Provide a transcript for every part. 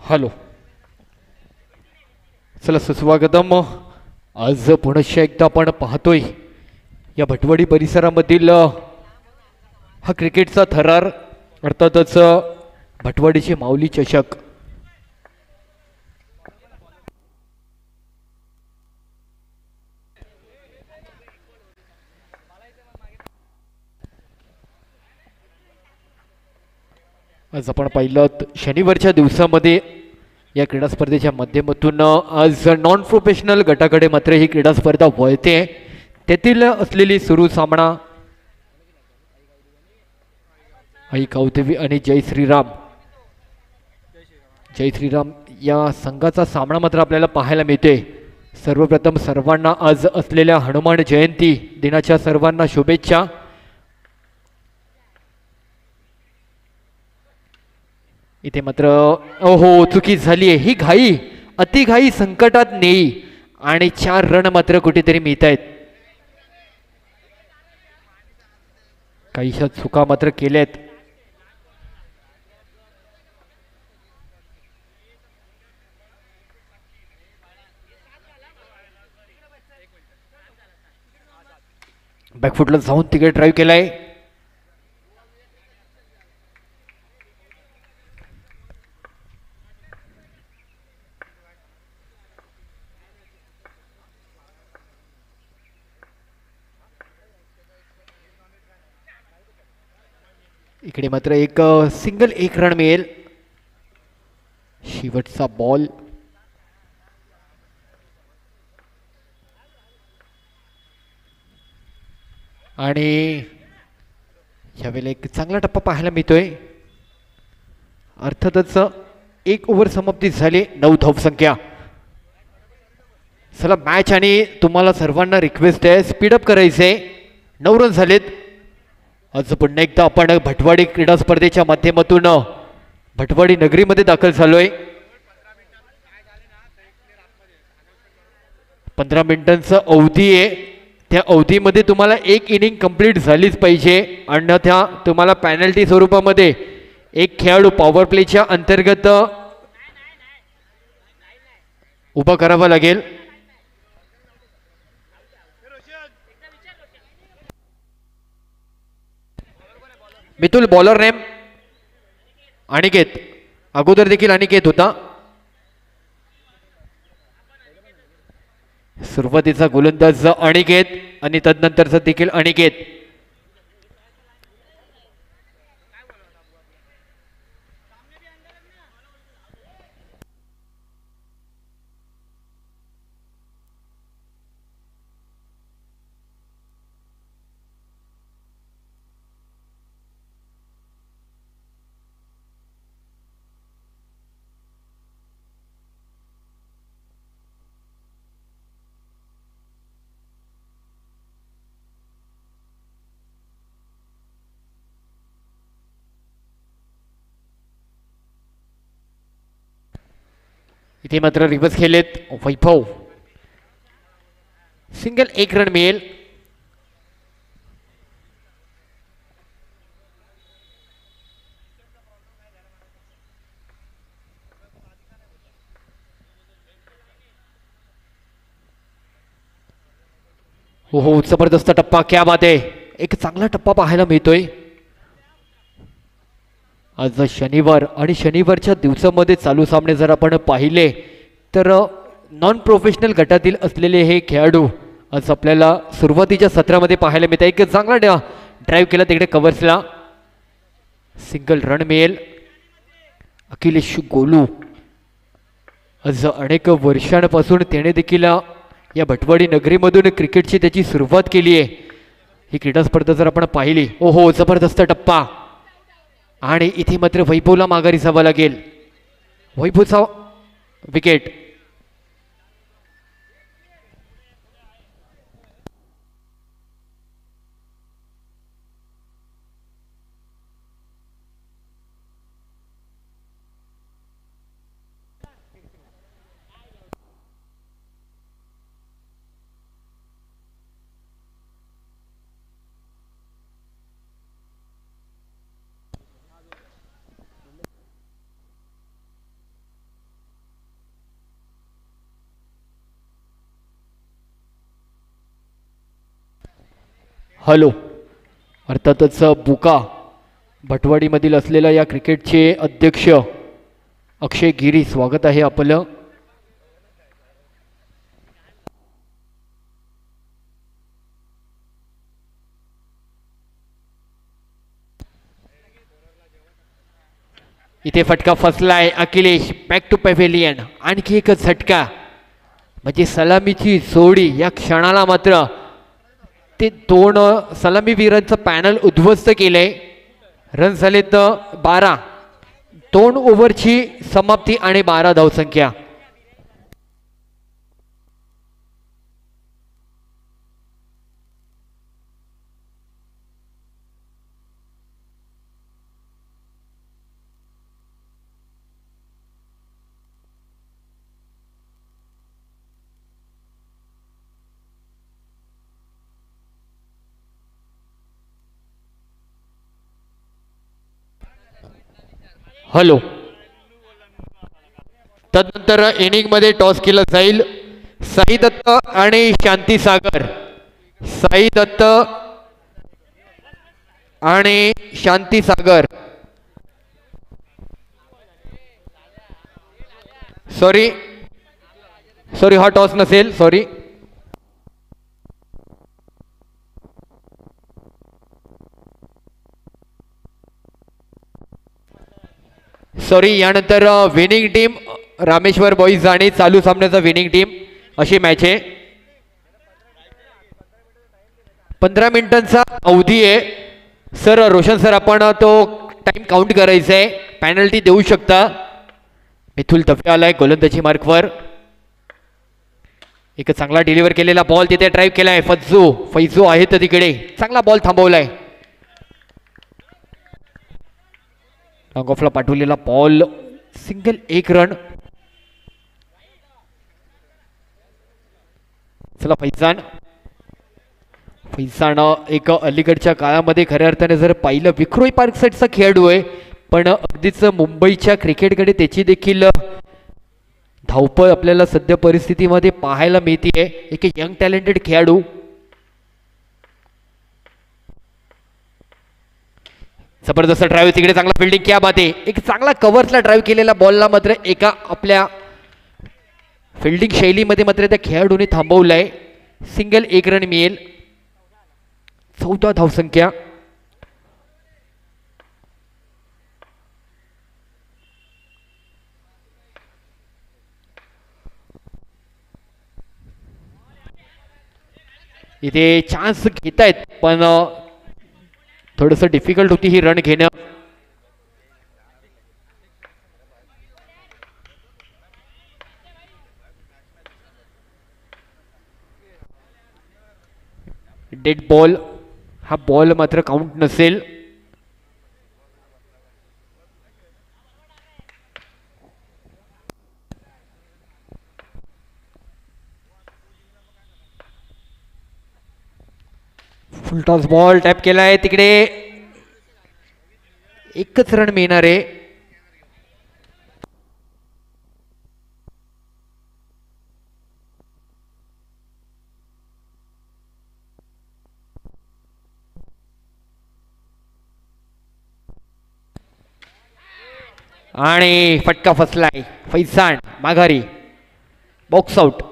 Hello. चला सुस्वागतम. आज पुनश्च एकदा आपण पाहतोय या भटवडी परिसरामधील हा क्रिकेटचा थरार, अर्थातच भटवडीची माऊली चषक. आज आपण पाहिलं शनिवारच्या दिवसामध्ये या क्रीडा स्पर्धेच्या माध्यमातून आज नॉन प्रोफेशनल गटाकडे मात्र ही क्रीडा स्पर्धा वळते. तेथील असलेली सुरू सामना आई कौदेवी आणि जय श्रीराम या संघाचा सामना मात्र आपल्याला पाहायला मिळते. सर्वप्रथम सर्वांना आज असलेल्या हनुमान जयंती दिनाच्या सर्वांना शुभेच्छा. इथे मात्र ओहो चुकी झाली आहे. ही घाई अति घाई संकटात नेई आणि 4 रन मात्र कुठेतरी मिळत आहेत. काहीशा चुका मात्र केल्यात. बॅकफुटला जाऊन तिकडे ड्राईव्ह केलाय. इकडे मात्र एक सिंगल 1 रन मिळेल. शेवटचा बॉल. आणि यावेळेला एक चांगला टप्पा पाहायला मिळतोय. अर्थातच 1 ओव्हर समाप्ती झाली. 9 धावसंख्या. चला मॅच आणि तुम्हाला सर्वांना रिक्वेस्ट आहे स्पीडअप करायचंय. 9 रन झालेत. आज पुन्हा एकदा आपण भटवाडी क्रीडा स्पर्धेच्या माध्यमातून भटवाडी नगरीमध्ये दाखल झालोय. 15 मिनिटांचा अवधी आहे. त्या अवधीमध्ये तुम्हाला 1 इनिंग कंप्लीट झालीच पाहिजे, अन्यथा तुम्हाला पॅनल्टी स्वरूपामध्ये एक खेळाडू पॉवर प्लेच्या अंतर्गत उभा करावा लागेल. Mitul bowler name Aniket. अगोदर देखील अनिकेत होता. सुरुवातीचा गोलंदाज अनिकेत आणि तदनंतरचा देखील अनिकेत. इथे मात्र रिव्हर्स खेळलेत वैभव. सिंगल 1 रन मिळेल. हो हो जबरदस्त टप्पा. क्या बात आहे. एक चांगला टप्पा पाहायला मिळतोय. आज शनिवार आणि शनिवारच्या दिवसामध्ये चालू सामने जर आपण पाहिले तर नॉन प्रोफेशनल गटातील असलेले हे खेळाडू आज आपल्याला सुरुवातीच्या सत्रामध्ये पाहायला मिळतात. एक चांगला ड्राईव्ह केला तिकडे कव्हर्सला. सिंगल रन मिळेल. अखिलेश गोलू आज अनेक वर्षांपासून त्याने देखील या भटवाडी नगरीमधून क्रिकेटची त्याची सुरुवात केली आहे. ही क्रीडा स्पर्धा जर आपण पाहिली ओहो जबरदस्त टप्पा. आणि इथे मात्र वैभवला माघारी जावं लागेल. वैभवचा विकेट. हॅलो. अर्थातच बुका भटवाडीमधील असलेल्या या क्रिकेटचे अध्यक्ष अक्षय गिरी, स्वागत आहे आपलं. इथे फटका फसलाय. Akhilesh back to pavilion. आणखी एकच झटका म्हणजे सलामीची जोडी. या क्षणाला मात्र ते दोन सलामीवीरांचं पॅनल उद्ध्वस्त केलंय. रन झालेत 12. 2 ओव्हरची समाप्ती आणि 12 धावसंख्या. हॅलो. तदनंतर इनिंग मध्ये टॉस केला जाईल. साई दत्त आणि शांती सागर. साई दत्त आणि शांती सागर. सॉरी सॉरी, हा टॉस नसेल, सॉरी. सॉरी. यानंतर विनिंग टीम रामेश्वर बॉईज आणि चालू सामन्याचा विनिंग टीम अशी मॅच आहे. 15 मिनिटांचा अवधी आहे. सर रोशन सर, आपण तो टाइम काउंट करायचा आहे. पेनल्टी देऊ शकता. मिथुल तफे आलाय गोलंदाजी मार्कवर. एक चांगला डिलिव्हर केलेला बॉल तिथे ड्राईव्ह केलाय. फैजू आहे तर तिकडे चांगला बॉल थांबवलाय. लॉंग ऑफला पाठवलेला बॉल, सिंगल, 1 रन. चला फैजान एक अलीकडच्या काळामध्ये खऱ्या अर्थाने जर पाहिलं विक्रोळी पार्क साईडचा खेळाडू आहे, पण अगदीच मुंबईच्या क्रिकेटकडे त्याची देखील धावपळ आपल्याला सध्या परिस्थितीमध्ये पाहायला मिळते. एक यंग टॅलेंटेड खेळाडू. जबरदस्त ड्राईव्ह तिकडे, चांगला फिल्डिंग, क्या बात आहे. एक चांगला कव्हर्सला ड्राईव्ह केलेला बॉलला मात्र एका आपल्या फिल्डिंग शैलीमध्ये मात्र त्या खेळाडूने थांबवलाय. सिंगल, 1 रन मिळेल. 14 धावसंख्या. इथे चान्स घेतायत पण थोडंसं डिफिकल्ट होती ही रन घेणं. Dead ball. हा बॉल मात्र काउंट नसेल. फुल टॉस बॉल टॅप केलाय तिकडे. एकच रन मिळणार आहे. आणि फटका फसलाय. फैजान माघारी. Box out.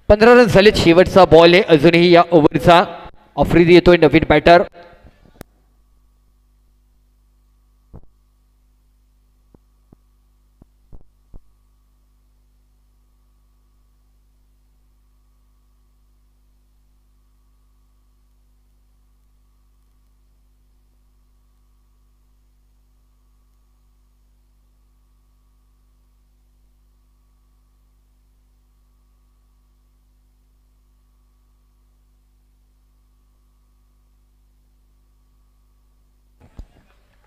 15 रन झालेत. शेवटचा बॉल आहे अजूनही या ओव्हरचा. आफ्रिदी येतोय, नवीन बॅटर.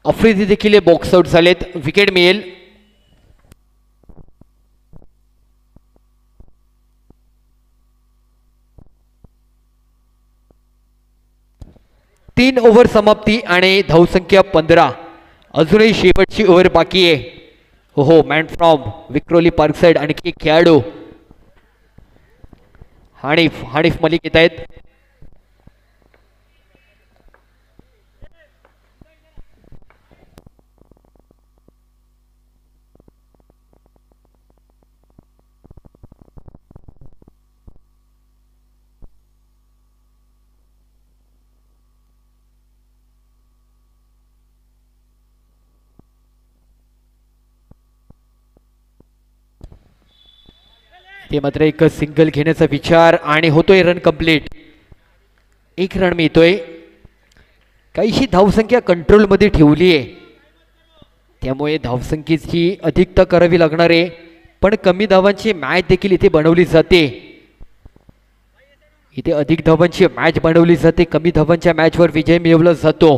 आफ्रिदी देखील बॉक्स आउट झालेत. विकेट मिळेल. तीन ओव्हर समाप्ती आणि धावसंख्या 15. अजूनही शेवटची ओव्हर बाकी आहे. हो, man from Vikhroli park side आणखी एक खेळाडू. हानिफ हानिफ मलिक येत आहेत. ते मात्र एक सिंगल घेण्याचा विचार आणि होतोय रन कंप्लीट. एक रन मिळतोय. काहीशी धावसंख्या कंट्रोलमध्ये ठेवली आहे, त्यामुळे धावसंख्येची अधिकता करावी लागणार आहे. पण कमी धावांची मॅच देखील इथे बनवली जाते. इथे अधिक धावांची मॅच बनवली जाते, कमी धावांच्या मॅचवर विजय मिळवला जातो.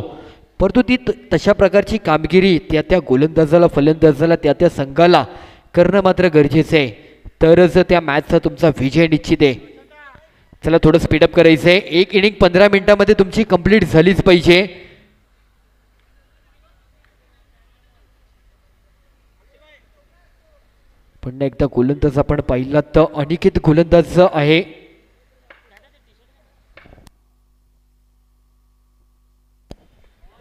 परंतु ती तशा प्रकारची कामगिरी त्या त्या गोलंदाजाला फलंदाजाला त्या त्या संघाला करणं मात्र गरजेचं आहे, तरच त्या मॅचचा तुमचा विजय निश्चित आहे. चला थोडं स्पीडअप करायचं आहे. एक इनिंग 15 मिनिटांमध्ये तुमची कंप्लीट झालीच पाहिजे. पुन्हा एकदा गोलंदाज आपण पाहिला तर अनिकेत गोलंदाज आहे.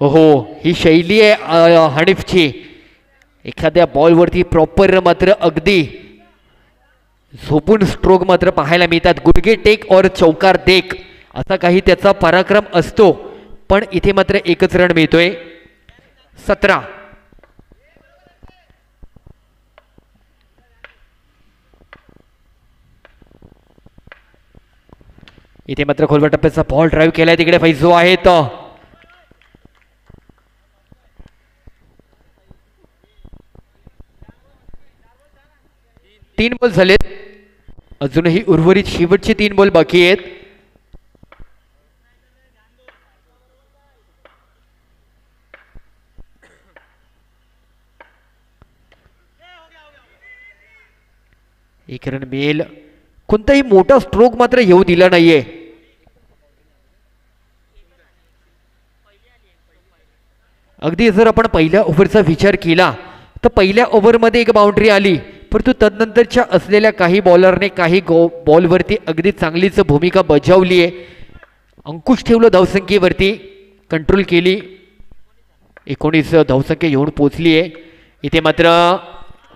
हो ही शैली आहे हनीफची. एखाद्या बॉलवरती प्रॉपर मात्र अगदी झोपून स्ट्रोक मात्र पाहायला मिळतात. गुडघे टेक और चौकार देख असा काही त्याचा पराक्रम असतो. पण इथे मात्र एकच रन मिळतोय. 17. इथे मात्र खोलवर टप्प्याचा बॉल ड्राईव्ह केलाय. तिकडे फैजू आहेत. 3 बॉल झालेत. अजूनही उर्वरित शेवटचे 3 बॉल बाकी आहेत. एक रन मिळेल. कोणताही मोठा स्ट्रोक मात्र येऊ दिला नाहीये. अगदी जर आपण पहिल्या ओव्हरचा विचार केला तर पहिल्या ओव्हरमध्ये एक बाउंड्री आली, परंतु तदनंतरच्या असलेल्या काही बॉलरने काही बॉलवरती अगदी चांगलीच भूमिका बजावली आहे. अंकुश ठेवलं धावसंख्येवरती, कंट्रोल केली. 19 धावसंख्या येऊन पोचली आहे. इथे मात्र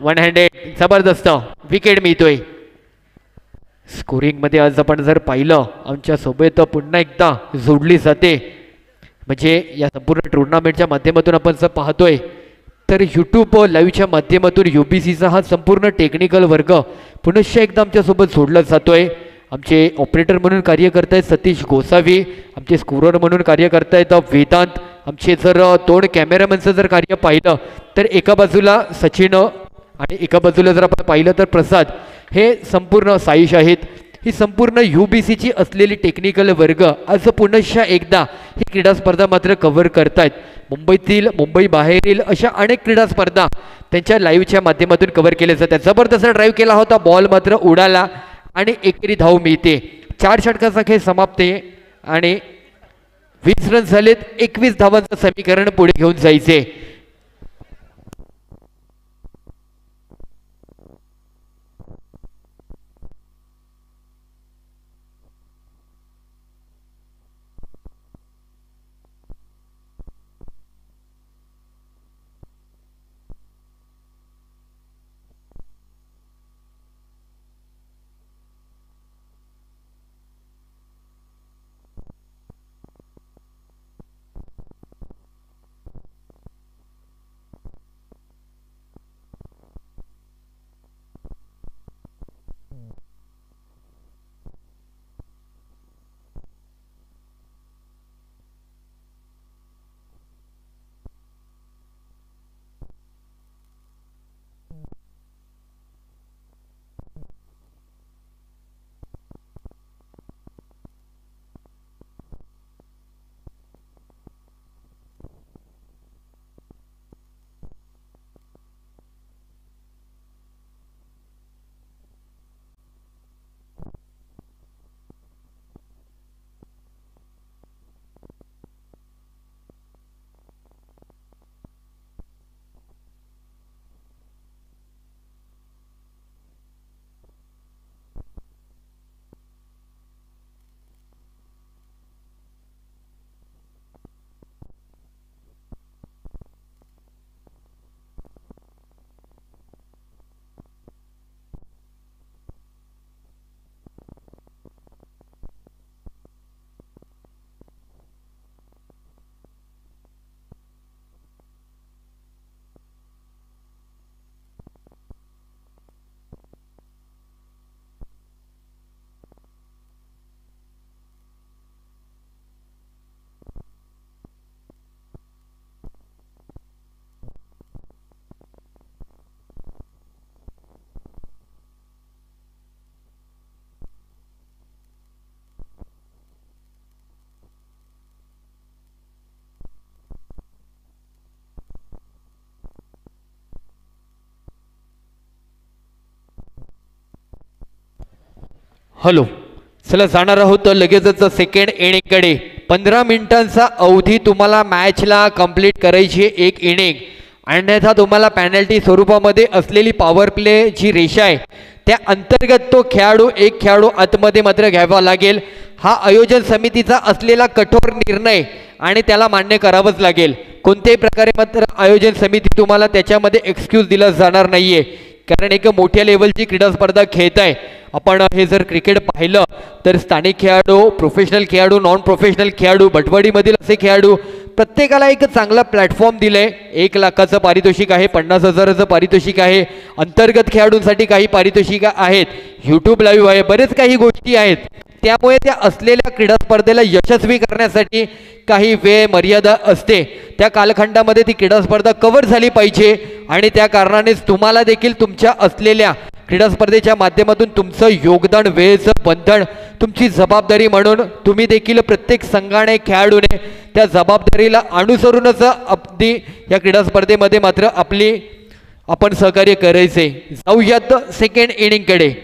1 हँडेड जबरदस्त विकेट मिळतोय. स्कोरिंगमध्ये आज आपण जर पाहिलं आमच्या सोबत पुन्हा एकदा जोडली जाते, म्हणजे या संपूर्ण टुर्नामेंटच्या माध्यमातून आपण जर पाहतोय तर यूट्यूब लाईव्हच्या माध्यमातून UBCचा हा संपूर्ण टेक्निकल वर्ग पुनश्च एकदा आमच्यासोबत जोडला जातोय. आमचे ऑपरेटर म्हणून कार्य करतायत सतीश गोसावी, आमचे स्कोरर म्हणून कार्य करतायत वेदांत. आमचे जर 2 कॅमेरामॅनचं जर कार्य पाहिलं तर एका बाजूला सचिन आणि एका बाजूला जर आपण पाहिलं तर प्रसाद, हे संपूर्ण साईश आहेत. ही संपूर्ण UBCची असलेली टेक्निकल वर्ग आज पुनश्च एकदा ही क्रीडा स्पर्धा मात्र कव्हर करतायत. मुंबईतील मुंबई बाहेरील अशा अनेक क्रीडा स्पर्धा त्यांच्या लाईव्हच्या माध्यमातून कव्हर केल्या जातात. जबरदस्त ड्राईव्ह केला होता, बॉल मात्र उडाला आणि एकेरी धाव मिळते. 4 षटकाचा खेळ समाप्त आहे आणि 20 रन झालेत. 21 धावांचं समीकरण पुढे घेऊन जायचे. हॅलो. चला जाणार आहोत लगेचच सेकंड इनिंगकडे. 15 मिनिटांचा अवधी तुम्हाला मॅचला कंप्लीट करायची एक इनिंग. अन्यथा तुम्हाला पॅनल्टी स्वरूपामध्ये असलेली पॉवर प्ले जी रेषा आहे त्या अंतर्गत तो एक खेळाडू आतमध्ये मात्र घ्यावा लागेल. हा आयोजन समितीचा असलेला कठोर निर्णय आणि त्याला मान्य करावंच लागेल. कोणत्याही प्रकारे मात्र आयोजन समिती तुम्हाला त्याच्यामध्ये एक्सक्यूज दिला जाणार नाहीये, कारण एक मोठ्या लेवलची क्रीडा स्पर्धा खेळत आहे. आपण हे जर क्रिकेट पाहिलं तर स्थानिक खेळाडू, प्रोफेशनल खेळाडू, नॉन प्रोफेशनल खेळाडू, भटवाडीमधील असे खेळाडू प्रत्येकाला एक चांगला प्लॅटफॉर्म दिलाय. 1 लाखाचं पारितोषिक आहे, 50,000चं पारितोषिक आहे, अंतर्गत खेळाडूंसाठी काही पारितोषिक आहेत, यूट्यूब लाईव्ह आहे, बरेच काही गोष्टी आहेत. त्यामुळे त्या असलेल्या क्रीडा स्पर्धेला यशस्वी करण्यासाठी काही वेळ मर्यादा असते. त्या कालखंडामध्ये ती क्रीडा स्पर्धा कव्हर झाली पाहिजे आणि त्या कारणानेच तुम्हाला देखील तुमच्या असलेल्या क्रीडा स्पर्धेच्या माध्यमातून तुमचं योगदान, वेळेचं बंधन, तुमची जबाबदारी म्हणून तुम्ही देखील प्रत्येक संघाने, खेळाडूने त्या जबाबदारीला अनुसरूनच अगदी या क्रीडा स्पर्धेमध्ये मात्र आपण सहकार्य करायचे. जाऊयात सेकंड इनिंगकडे.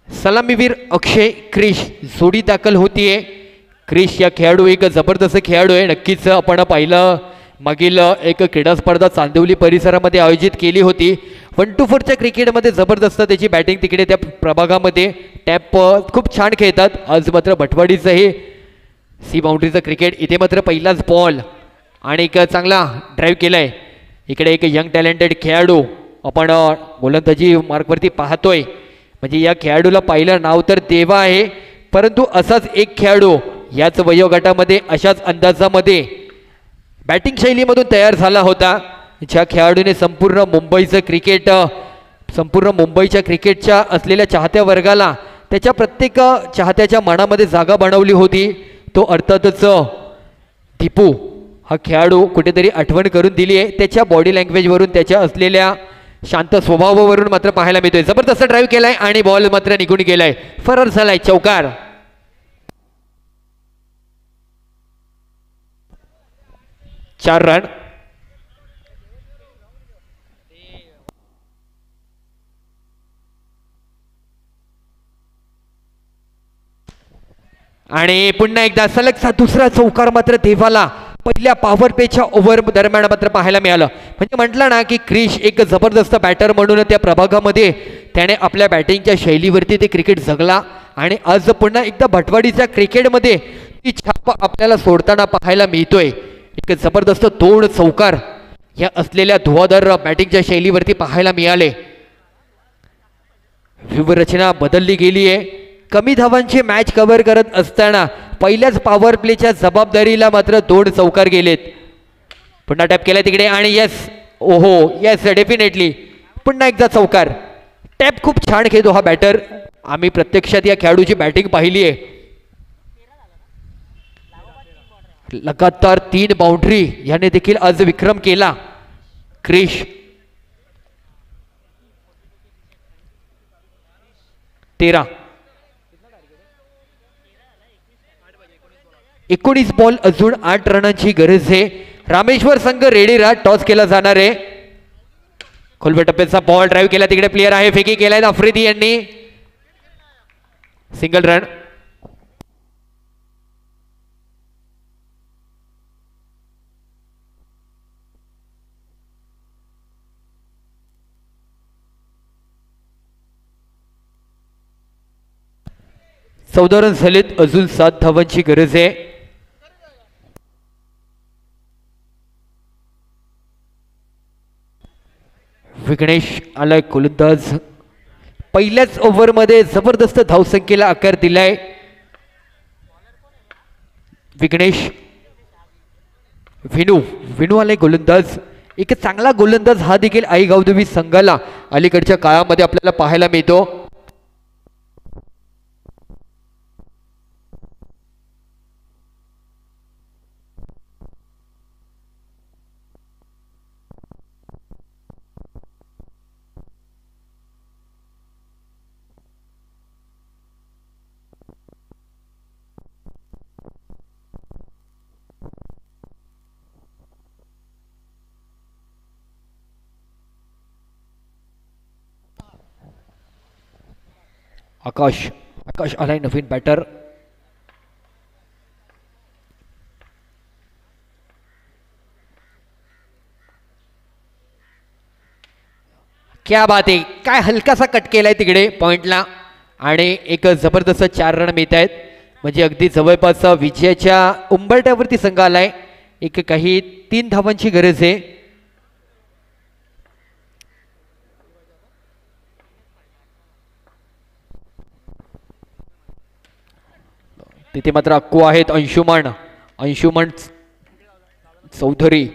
सलामीवीर अक्षय क्रिश जोडी दाखल होतीये. क्रिश या खेळाडू एक जबरदस्त खेळाडू आहे. नक्कीच आपण पाहिलं मागील एक क्रीडा स्पर्धा चांदिवली परिसरामध्ये आयोजित केली होती. 1-4च्या क्रिकेटमध्ये जबरदस्त त्याची बॅटिंग तिकडे त्या प्रभागामध्ये. टॅप खूप छान खेळतात. आज मात्र भटवाडीचं हे सी बाउंड्रीचं क्रिकेट. इथे मात्र पहिलाच बॉल आणि एक चांगला ड्राईव्ह केलाय. इकडे एक यंग टॅलेंटेड खेळाडू आपण गोलंदाजी मार्कवरती पाहतोय. म्हणजे या खेळाडूला पहिलं नाव तर देवा आहे, परंतु असाच एक खेळाडू याच वयोगटामध्ये अशाच अंदाजामध्ये बॅटिंग शैलीमधून तयार झाला होता, ज्या खेळाडूने संपूर्ण मुंबईच्या क्रिकेटच्या असलेल्या चाहत्या वर्गाला त्याच्या प्रत्येक चाहत्याच्या मनामध्ये जागा बनवली होती. तो अर्थातच दीपू हा खेळाडू कुठेतरी आठवण करून दिली आहे. त्याच्या बॉडी लँग्वेजवरून, त्याच्या असलेल्या शांत स्वभावावरून मात्र पाहायला मिळतोय. जबरदस्त ड्राईव्ह केलाय आणि बॉल मात्र निघून गेलाय. फरार झालाय, चौकार. 4 रन. आणि पुन्हा एकदा सलगचा दुसरा चौकार मात्र देवाला पहिल्या पॉवर प्लेच्या ओव्हर दरम्यान मात्र पाहायला मिळालं. म्हणजे म्हटलं ना की क्रिश एक जबरदस्त बॅटर म्हणून त्या प्रभागामध्ये त्याने आपल्या बॅटिंगच्या शैलीवरती ते क्रिकेट जगला आणि आज पुन्हा एकदा भटवाडीच्या क्रिकेटमध्ये ती छाप आपल्याला सोडताना पाहायला मिळतोय. एक जबरदस्त 2 चौकार या असलेल्या धुवाधार बॅटिंगच्या शैलीवरती पाहायला मिळाले. व्यूहरचना बदलली गेली आहे. कमी धावांची मॅच कव्हर करत असताना पहिल्याच पॉवर प्लेच्या जबाबदारीला मात्र 2 चौकार गेलेत. पुन्हा टॅप केला तिकडे आणि येस, ओहो येस, डेफिनेटली पुन्हा एकदा चौकार. टॅप खूप छान खेळतो हा बॅटर. आम्ही प्रत्यक्षात या खेळाडूची बॅटिंग पाहिली आहे. लगातार 3 बाउंड्री याने देखील आज विक्रम केला क्रिश. 13 19 बॉल, अजून 8 रनांची गरज आहे. रामेश्वर संघ रेडी राहा. टॉस केला जाणार आहे. खोलवर टप्प्याचा बॉल ड्राईव्ह केला तिकडे प्लेयर आहे, फेकी केलाय आफ्रिदी यांनी. Single run. चौदा रन झालेत, अजून 7 धावांची गरज आहे. विघ्नेश आलाय गोलंदाज. पहिल्याच ओव्हरमध्ये जबरदस्त धावसंख्येला आकार दिलाय विघ्नेश. विनू आलाय गोलंदाज. एक चांगला गोलंदाज हा देखील आई गावदेवी संघाला अलीकडच्या काळामध्ये आपल्याला पाहायला मिळतो. आकाश आकाश आलाय नवीन बॅटर. क्या बात आहे, काय हलकासा कट केलाय तिकडे पॉइंटला आणि एक जबरदस्त 4 रन मिळत आहेत. म्हणजे अगदी जवळपास विजयाच्या उंबरट्यावरती संघ आलाय. एक काही 3 धावांची गरज आहे. तिथे मात्र अक्कू आहेत. अंशुमन चौधरी.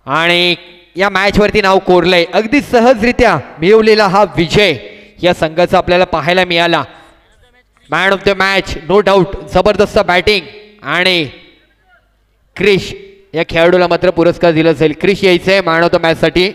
आणि या मॅच वरती नाव कोरलंय. अगदी सहजरित्या मिळवलेला हा विजय या संघाचा आपल्याला पाहायला मिळाला. Man of the match no doubt. जबरदस्त बॅटिंग आणि क्रिश या खेळाडूला मात्र पुरस्कार दिला जाईल. क्रिश यायचंय मॅन ऑफ द मॅच साठी.